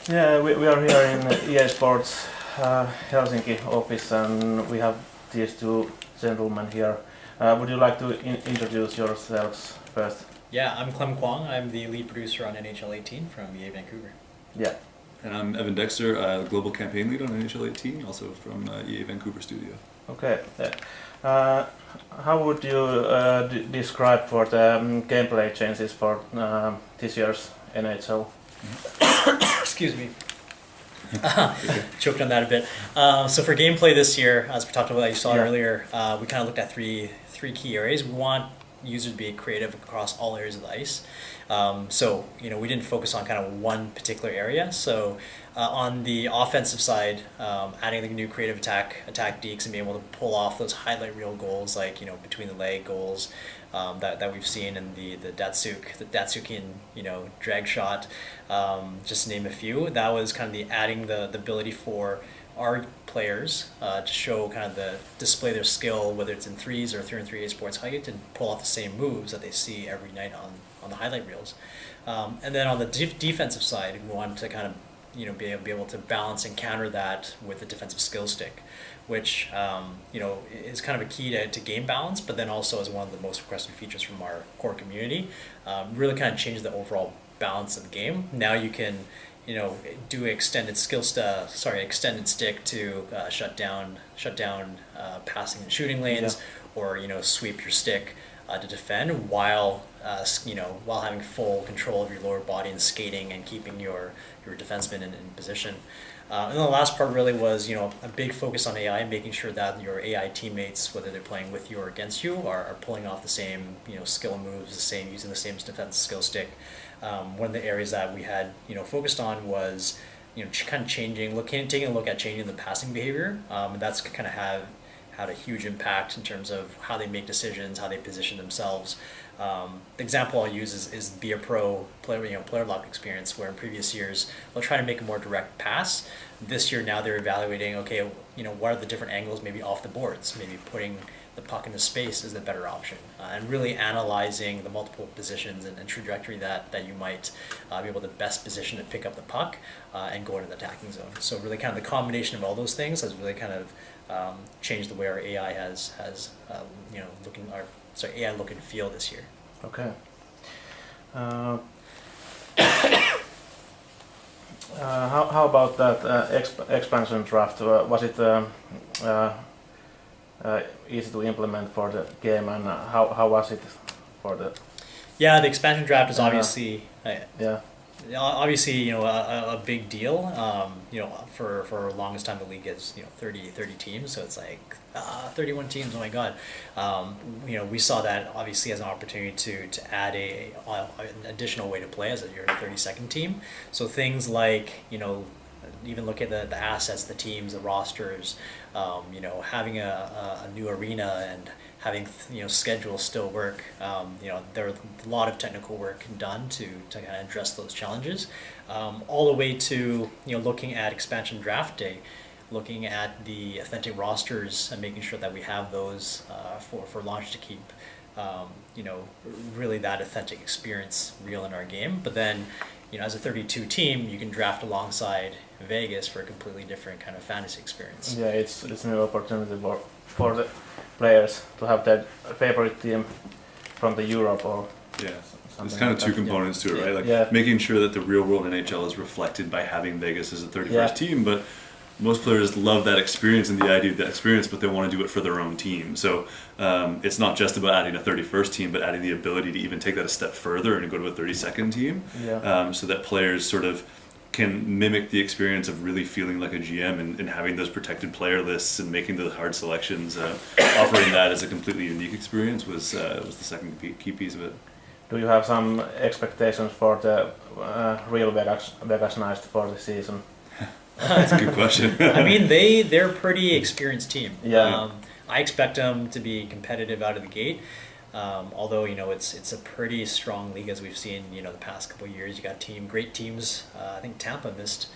Yeah, we are here in EA Sports Helsinki office, and we have these two gentlemen here. Would you like to introduce yourselves first? Yeah, I'm Clem Kwong. I'm the lead producer on NHL18 from EA Vancouver. Yeah. And I'm Evan Dexter, global campaign lead on NHL18, also from EA Vancouver studio. Okay. How would you describe for the gameplay changes for this year's NHL? Excuse me. Choked on that a bit. So for gameplay this year, as we talked about, you saw earlier, we kind of looked at three key areas. We want users to be creative across all areas of the ice. So we didn't focus on kind of one particular area. So on the offensive side, adding the new creative attack deeks and being able to pull off those highlight reel goals, like between the leg goals that we've seen in the Datsukian drag shot, just to name a few. That was kind of adding the ability for our players to show kind of display their skill, whether it's in 3s or 3-on-3 sports, how you get to pull off the same moves that they see every night on the highlight reels. And then on the defensive side, we wanted to kind of be able to balance and counter that with the defensive skill stick, which is kind of a key to game balance, but then also is one of the most requested features from our core community. Really kind of changed the overall balance of the game. Now you can do extended stick to shut down passing and shooting lanes, or sweep your stick to defend while having full control of your lower body and skating and keeping your defenseman in position. And the last part really was a big focus on AI, making sure that your AI teammates, whether they're playing with you or against you, are pulling off the same skill moves, using the same defense skill stick. One of the areas that we had focused on was kind of taking a look at changing the passing behavior, and that's kind of had a huge impact in terms of how they make decisions, how they position themselves. The example I'll use is Be a Pro player lock experience, where in previous years they'll try to make a more direct pass. This year now they're evaluating, what are the different angles maybe off the boards, maybe putting the puck into space is the better option, and really analyzing the multiple positions and trajectory that you might be able to best position to pick up the puck and go into the attacking zone. So really kind of the combination of all those things has really kind of changed the way our AI has AI look and feel this year. Okay. How about that expansion draft? Was it easy to implement for the game, and how was it for the? Yeah, the expansion draft is obviously a big deal. For the longest time the league is 30 teams, so it's like 31 teams. Oh my God. We saw that obviously as an opportunity to add an additional way to play as your 32nd team. So things like even look at the assets, the teams, the rosters, having a new arena and having schedules still work. There are a lot of technical work done to kind of address those challenges, all the way to looking at expansion draft day, looking at the authentic rosters and making sure that we have those for launch to keep really that authentic experience real in our game. But then as a 32 team, you can draft alongside Vegas for a completely different kind of fantasy experience. Yeah, it's a new opportunity for the players to have their favorite team from the Europe or there's kind of two components to it, right? Making sure that the real world NHL is reflected by having Vegas as a 31st team, but most players love that experience and the idea of that experience, but they want to do it for their own team. So it's not just about adding a 31st team, but adding the ability to even take that a step further and go to a 32nd team, so that players sort of can mimic the experience of really feeling like a GM and having those protected player lists and making those hard selections. Offering that as a completely unique experience was the second key piece of it. Do you have some expectations for the real Vegas Knights for the season? That's a good question. I mean, they're a pretty experienced team. Yeah. I expect them to be competitive out of the gate. Although it's a pretty strong league, as we've seen the past couple of years. You got great teams. I think Tampa missed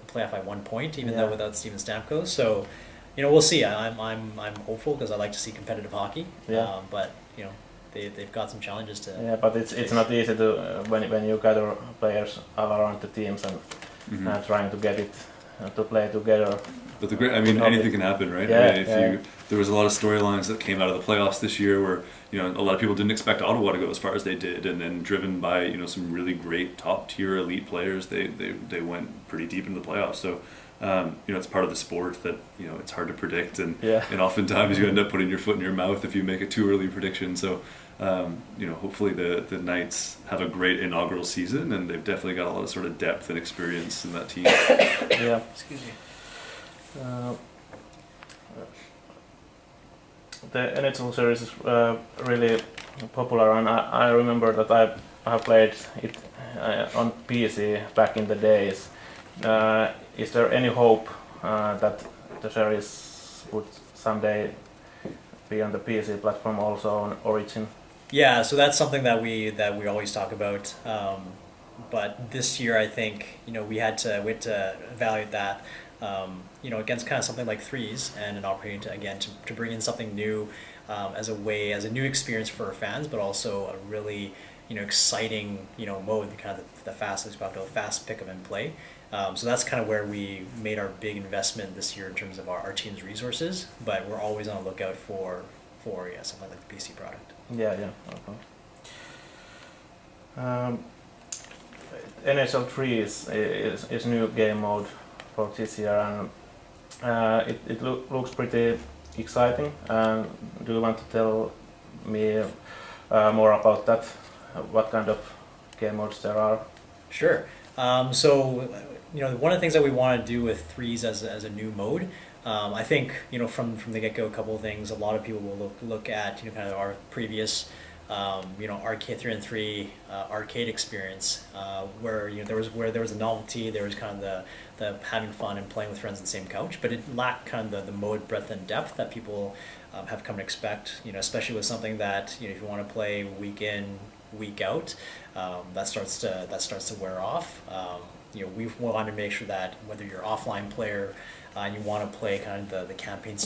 the playoff by 1 point, even though without Steven Stamkos. So we'll see. I'm hopeful because I like to see competitive hockey. Yeah. But they've got some challenges to. Yeah, but it's not easy to when you gather players all around the teams and trying to get it to play together. But anything can happen, right? There was a lot of storylines that came out of the playoffs this year where a lot of people didn't expect Ottawa to go as far as they did, and then driven by some really great top tier elite players, they went pretty deep into the playoffs. So it's part of the sport that it's hard to predict, and oftentimes you end up putting your foot in your mouth if you make a too early prediction. So hopefully the Knights have a great inaugural season, and they've definitely got a lot of sort of depth and experience in that team. Excuse me. The NHL series is really popular, and I remember that I have played it on PC back in the days. Is there any hope that the series would someday be on the PC platform also on Origin? Yeah, so that's something that we always talk about. But this year, I think we had to evaluate that. Against kind of something like threes, and an opportunity to bring in something new as a new experience for our fans, but also a really exciting mode, kind of the fast pick up and play. So that's kind of where we made our big investment this year in terms of our team's resources. But we're always on the lookout for something like the PC product. NHL 3 is new game mode for this year, and it looks pretty exciting. And do you want to tell me more about that? What kind of game modes there are? Sure. So one of the things that we want to do with threes as a new mode, I think from the get-go, a couple of things. A lot of people will look at kind of our previous arcade 3-on-3 arcade experience, where there was a novelty, there was kind of the having fun and playing with friends on the same couch, but it lacked kind of the mode breadth and depth that people have come to expect. Especially with something that if you want to play week in, week out, that starts to wear off. We want to make sure that whether you're an offline player and you want to play kind of the campaign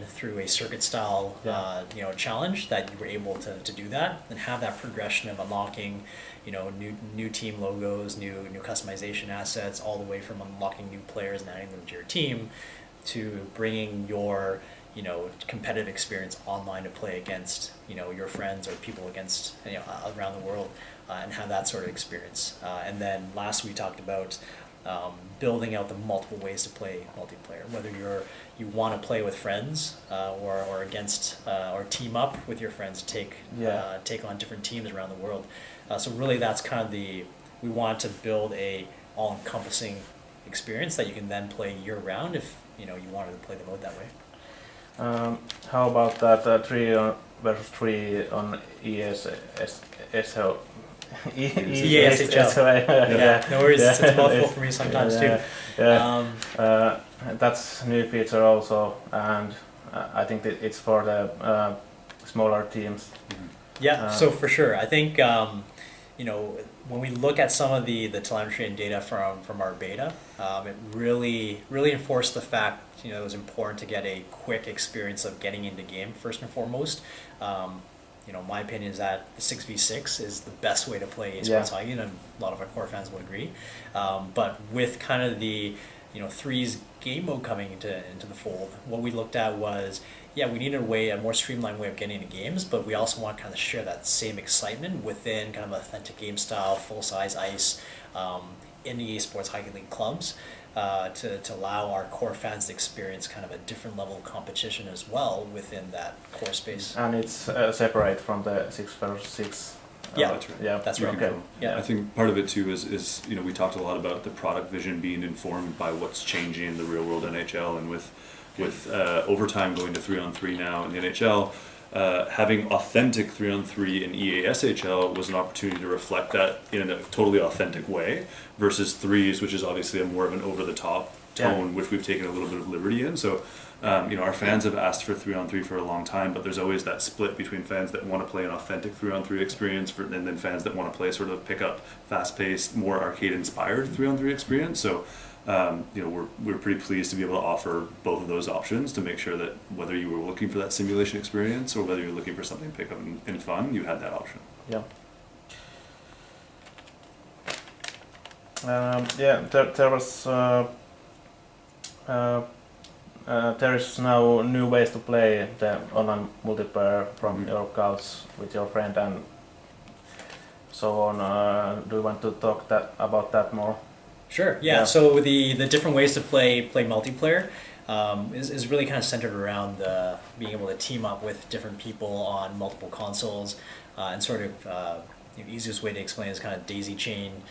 through a circuit style challenge, that you were able to do that and have that progression of unlocking new team logos, new customization assets, all the way from unlocking new players and adding them to your team to bringing your competitive experience online to play against your friends or people against around the world, and have that sort of experience. And then last we talked about building out the multiple ways to play multiplayer, whether you want to play with friends or against or team up with your friends to take on different teams around the world. So really that's kind of we want to build a all-encompassing experience that you can then play year-round if you wanted to play the mode that way. How about that 3 versus 3 on ESL? No worries, it's a mouthful for me sometimes too. That's a new feature also, and I think that it's for the smaller teams. So for sure, I think when we look at some of the telemetry and data from our beta, it really enforced the fact it was important to get a quick experience of getting into game first and foremost. My opinion is that the 6v6 is the best way to play esports hockey, and a lot of our core fans will agree. But with kind of the threes game mode coming into the fold, what we looked at was we needed a more streamlined way of getting into games, but we also want to kind of share that same excitement within kind of authentic game style, full size ice, in the esports hockey league clubs. To allow our core fans to experience kind of a different level of competition as well within that core space. And it's separate from the 6 versus 6. That's right. That's right. Okay. I think part of it too is we talked a lot about the product vision being informed by what's changing in the real world NHL, and with overtime going to 3-on-3 now in the NHL. Having authentic 3-on-3 in EASHL was an opportunity to reflect that in a totally authentic way, versus threes, which is obviously more of an over-the-top tone, which we've taken a little bit of liberty in. So, our fans have asked for 3-on-3 for a long time, but there's always that split between fans that want to play an authentic 3-on-3 experience and then fans that want to play sort of pick-up, fast-paced, more arcade-inspired 3-on-3 experience. So, we're pretty pleased to be able to offer both of those options to make sure that whether you were looking for that simulation experience or whether you're looking for something pick up and fun, you had that option. There was there is now new ways to play the online multiplayer from your couch with your friend and so on. Do you want to talk about that more? Sure. Yeah. So the different ways to play multiplayer is really kind of centered around being able to team up with different people on multiple consoles, and sort of the easiest way to explain is kind of daisy chain.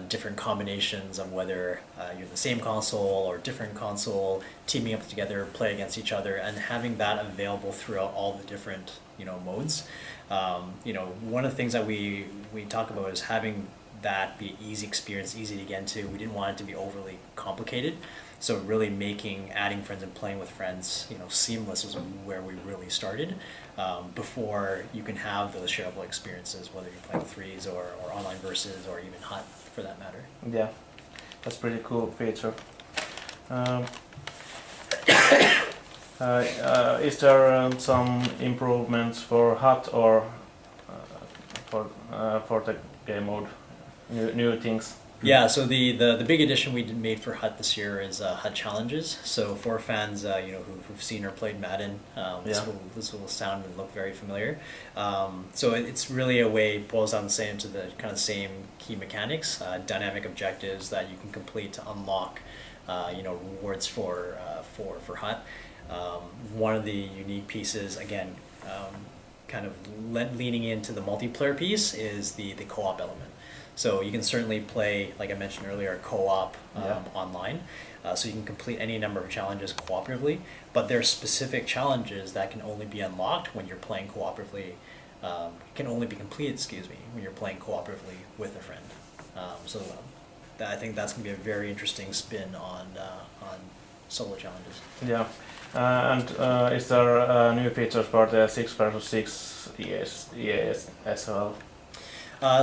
Different combinations of whether you're the same console or different console, teaming up together, play against each other, and having that available throughout all the different modes. One of the things that we talk about is having that be easy experience, easy to get into. We didn't want it to be overly complicated, so really adding friends and playing with friends, seamless was where we really started. Before you can have those shareable experiences, whether you're playing threes or online versus or even hot for that matter. Yeah, that's pretty cool feature. Is there some improvements for hot or for the game mode? New things? Yeah, so the big addition we made for HUT this year is HUT challenges. So for fans who've seen or played Madden, this will sound and look very familiar. So it's really a way, boils down to the kind of same key mechanics, dynamic objectives that you can complete to unlock rewards for HUT. One of the unique pieces, again, kind of leaning into the multiplayer piece, is the co-op element. So you can certainly play, like I mentioned earlier, co-op online. So you can complete any number of challenges cooperatively, but there are specific challenges that can only be unlocked when you're playing cooperatively. Can only be completed, when you're playing cooperatively with a friend. I think that's going to be a very interesting spin on solo challenges. Yeah, and is there new features for the 6 versus 6 EAs as well?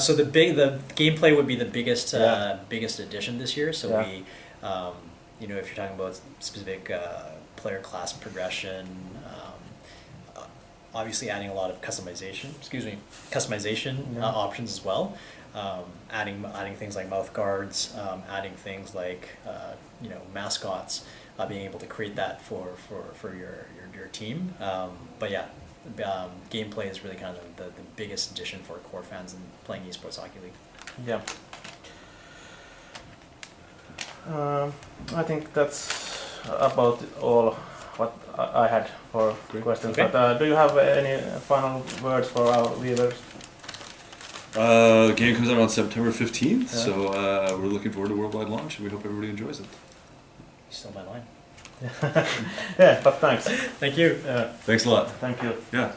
So the gameplay would be the biggest addition this year. So we, if you're talking about specific player class progression, obviously adding a lot of customization options as well. Adding things like mouth guards, adding things like mascots, being able to create that for your team. But yeah. Gameplay is really kind of the biggest addition for core fans in playing esports hockey league. Yeah. I think that's about all what I had for questions. Okay. But do you have any final words for our viewers? The game comes out on September 15th, so we're looking forward to worldwide launch, and we hope everybody enjoys it. You stole my line. Yeah, but thanks. Thank you. Thanks a lot. Thank you. Yeah.